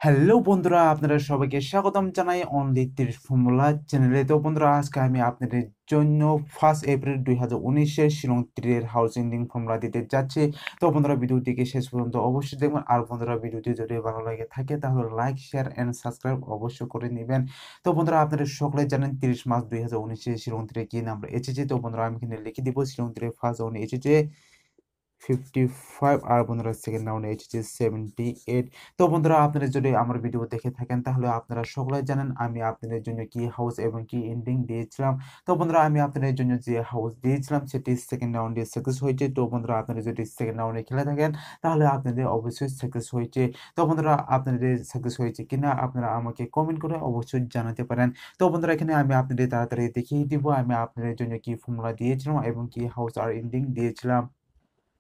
Hello বন্ধুরা, আপনারা সবাইকে স্বাগতম জানাই অনলি 30 ফর্মুলা চ্যানেলে। তো বন্ধুরা, আজকে আমি আপনাদের জন্য 1 এপ্রিল 2019-এর শিলং 3 এর হাউস এন্ডিং ফর্মুলা দিতে যাচ্ছি। তো বন্ধুরা, ভিডিওটিকে শেষ পর্যন্ত অবশ্যই দেখবেন। আর বন্ধুরা, ভিডিওটি যদি ভালো লাগে থাকে তাহলে লাইক, শেয়ার এন্ড সাবস্ক্রাইব অবশ্যই করে নেবেন। তো বন্ধুরা, আপনারা সকলে জানেন 30 মার্চ 2019-এ শিলং 3 কি নাম্বার এসেছে। তো বন্ধুরা, আমি এখানে লিখে দিব শিলং 3 ফার্স্ট রাউন্ডে এসেছে 55 আর বন্ধুরা সেকেন্ড রাউন্ডে এসেছে 78। তো বন্ধুরা, আপনারা যদি আমার ভিডিও দেখে থাকেন তাহলে আপনারা সকলে জানেন আমি আপনাদের জন্য কি হাউস এবং কি এন্ডিং দিয়েছিলাম। তো বন্ধুরা, আমি আপনাদের জন্য যে হাউস দিয়েছিলাম সেটি সেকেন্ড রাউন্ডে সাকসেস হয়েছে। তো বন্ধুরা, আপনারা যদি সেকেন্ড রাউন্ডে খেলে থাকেন তাহলে আপনাদের অবশ্যই সাকসেস হয়েছে। তো বন্ধুরা, আপনাদের সাকসেস হয়েছে কিনা আপনারা আমাকে কমেন্ট করে অবশ্যই জানাতে পারেন। তো বন্ধুরা, এখানে আমি আপনাদের তাড়াতাড়ি দেখিয়ে দিব আমি আপনাদের জন্য কি ফর্মুলা দিয়েছিলাম এবং কি হাউস আর এন্ডিং দিয়েছিলাম।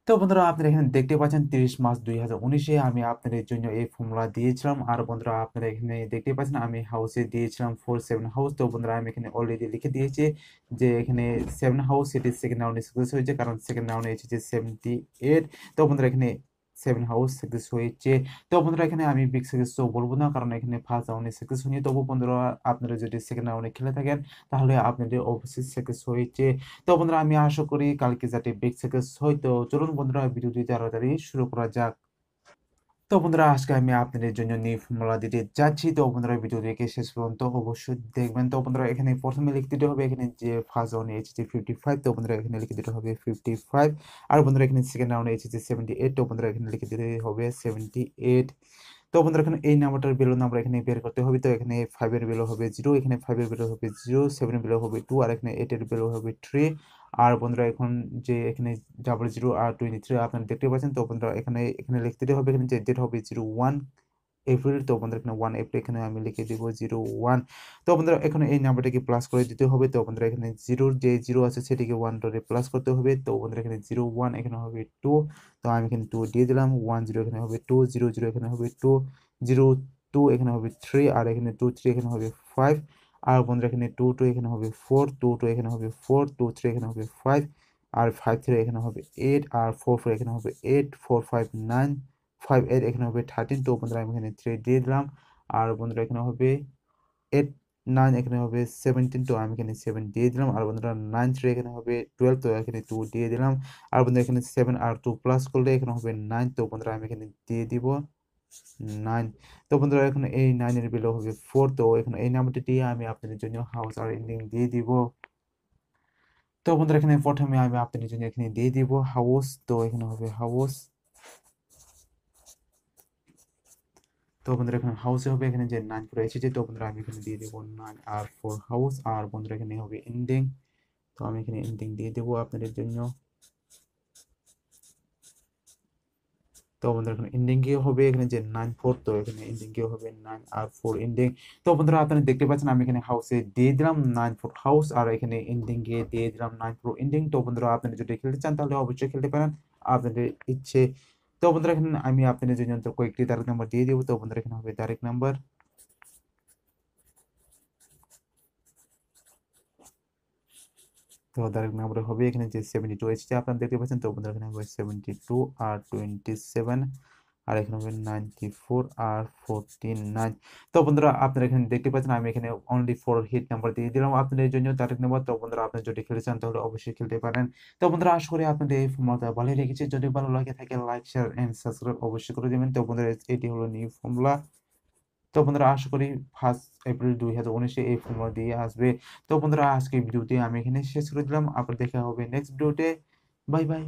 তো বন্ধুরা, আপনারা এখানে দেখতে পাচ্ছেন 30 মার্চ 2019-এ আমি আপনাদের জন্য এই ফর্মুলা দিয়েছিলাম। আর বন্ধুরা, আপনারা এখানে দেখতে পাচ্ছেন আমি হাউসে দিয়েছিলাম 47 হাউস। তো বন্ধুরা, আমি এখানে অলরেডি লিখে দিয়েছি যে এখানে 7 হাউস সেটি সেকেন্ড রাউন্ডে সাকসেস হয়েছে, কারণ সেকেন্ড রাউন্ডে এসেছে 78। তো বন্ধুরা, এখানে 7 হাউস সাকসেস হয়েছে। তো বন্ধুরা, এখানে আমি বিগ সাকসেস তো বলবো না, কারণ এখানে ফার্স্ট রাউন্ডে সাকসেস হয়নি। তবু বন্ধুরা, আপনারা যদি সেকেন্ড রাউন্ডে খেলে থাকেন তাহলে আপনাদের অবশ্যই সাকসেস হয়েছে। তো বন্ধুরা, আমি আশা করি কালকে যাতে বিগ সাকসেস হয়। তো চলুন বন্ধুরা, ভিডিওটি তাড়াতাড়ি শুরু করা যাক। তো বন্ধুরা, আজকে আমি আপনাদের জন্য নিউ ফর্মুলা দিতে যাচ্ছি। তো বন্ধুরা, ভিডিও দেখে শেষ পর্যন্ত অবশ্যই দেখবেন। তো বন্ধুরা, এখানে প্রথমে লিখতে দিতে হবে এখানে যে ফার্স্ট রাউন্ডে এসেছে 55। তো বন্ধুরা, এখানে লিখে দিতে হবে 55। আর বন্ধুরা, এখানে সেকেন্ড রাউন্ডে এসেছে 78। তো বন্ধুরা, এখানে লিখে দিতে হবে 78। তো বন্ধুরা, এখানে এই নাম্বারটার ভ্যালু আমরা এখানে বের করতে হবে। তো এখানে 5 এর ভ্যালু হবে 0, এখানে 5 এর ভ্যালু হবে 0, 7 এর ভ্যালু হবে 2 আর এখানে 8 এর ভ্যালু হবে 3। আর বন্ধুরা, এখন যে এখানে 00 আর 23 আপনারা দেখতে পাচ্ছেন। তো বন্ধুরা, এখানে এখানে লিখতে হবে এখানে যে ডেট হবে 01 এপ্রিল। তো বন্ধুরা, এখানে 1 এপ্রিল এখানে আমি লিখে দিব 01। তো বন্ধুরা, এখানে এই নাম্বারটাকে প্লাস করে দিতে হবে। তো বন্ধুরা, এখানে 0 যে 0 আছে সেটিকে 1 ধরে প্লাস করতে হবে। তো বন্ধুরা, এখানে 01 এখানে হবে 2। তো আমি এখানে 2 দিয়ে দিলাম। 10 এখানে হবে 2, 00 এখানে হবে 2, 02 এখানে হবে 3 আর এখানে 23 এখানে হবে 5। আর বন্ধুরা, এখানে 22 এখানে হবে 4, 22 এখানে হবে 4, 23 এখানে হবে 5 আর 53 এখানে হবে 8 আর 44 এখানে হবে 8, 45 9, 58 এখানে হবে 13। তো বন্ধুরা, আমি এখানে 3 দিয়ে দিলাম। আর বন্ধুরা, এখানে হবে 8 9 এখানে হবে 17। তো আমি এখানে 7 দিয়ে দিলাম। আর বন্ধুরা, 9 3 এখানে হবে 12। তো এখানে 2 দিয়ে দিলাম। আর বন্ধুরা, এখানে 7 আর 2 প্লাস করলে এখানে হবে 9। তো বন্ধুরা, আমি এখানে দিয়ে দিব 9। তো বন্ধুরা, এখন এই 9 এর ভ্যালু হবে 4। তো এখানে এই নাম্বারটি দিয়ে আমি আপনাদের জন্য হাউস আর এন্ডিং দিয়ে দিব। তো বন্ধুরা, এখানে প্রথমে আমি আপনাদের জন্য এখানে দিয়ে দিব হাউস। তো এখানে হবে হাউস। তো বন্ধুরা, এখানে হাউসে হবে এখানে যে 9 4 এসেছে। তো বন্ধুরা, আমি এখানে দিয়ে দেবো 9 আর 4 হাউস। আর বন্ধুরা, এখানে হবে এন্ডিং। তো আমি এখানে এন্ডিং দিয়ে দেবো আপনাদের জন্য। তো বন্ধুরা, এখানে এন্ডিং কি হবে এখানে যে 9 4। তো এখানে এন্ডিং কি হবে 9 আর 4 এন্ডিং। তো বন্ধুরা, আপনারা দেখতে পাচ্ছেন আমি এখানে হাউসে দিয়ে দিলাম 9 4 হাউস আর এখানে এন্ডিং এ দিয়ে দিলাম 9 4 এন্ডিং। তো বন্ধুরা, আপনারা যদি খেলতে চান তাহলে অবশ্যই খেলতে পারেন আপনাদের ইচ্ছে। তো বন্ধুরা, এখানে আমি আপনাদের জন্য তো কয়েকটি তারিখ নাম্বার দিয়ে দিব। তো বন্ধুরা, এখানে হবে তারিখ নাম্বার। তো তারিখ নাম্বার হবে এখানে যে 72 এসেছে আপনারা দেখতে পাচ্ছেন। তো বন্ধুরা, এখানে হবে 72 আর 27 আর এখানে হবে 94 আর 49। তো বন্ধুরা, আপনারা এখানে দেখতে পাচ্ছেন আমি এখানে অনলি 4 হিট নাম্বার দিয়ে দিলাম আপনাদের জন্য তারিখ নাম্বার। তো বন্ধুরা, আপনারা যদি খেলতে চান তাহলে অবশ্যই খেলতে পারেন। তো বন্ধুরা, আশা করি আপনাদের এই ফর্মুলাটা ভালো লেগেছে। যদি ভালো লাগে থাকে লাইক শেয়ার এন্ড সাবস্ক্রাইব অবশ্যই করে দেবেন। তো বন্ধুরা, এটি হলো নিউ ফর্মুলা। তো বন্ধুরা, আশা করি 1 এপ্রিল 2019-এ এই ফর্মুলা দিয়ে আসবে। তো বন্ধুরা, আজকে ভিডিওটি আমি এখানে শেষ করে দিলাম। আবার দেখা হবে নেক্সট ভিডিওতে। Bye bye.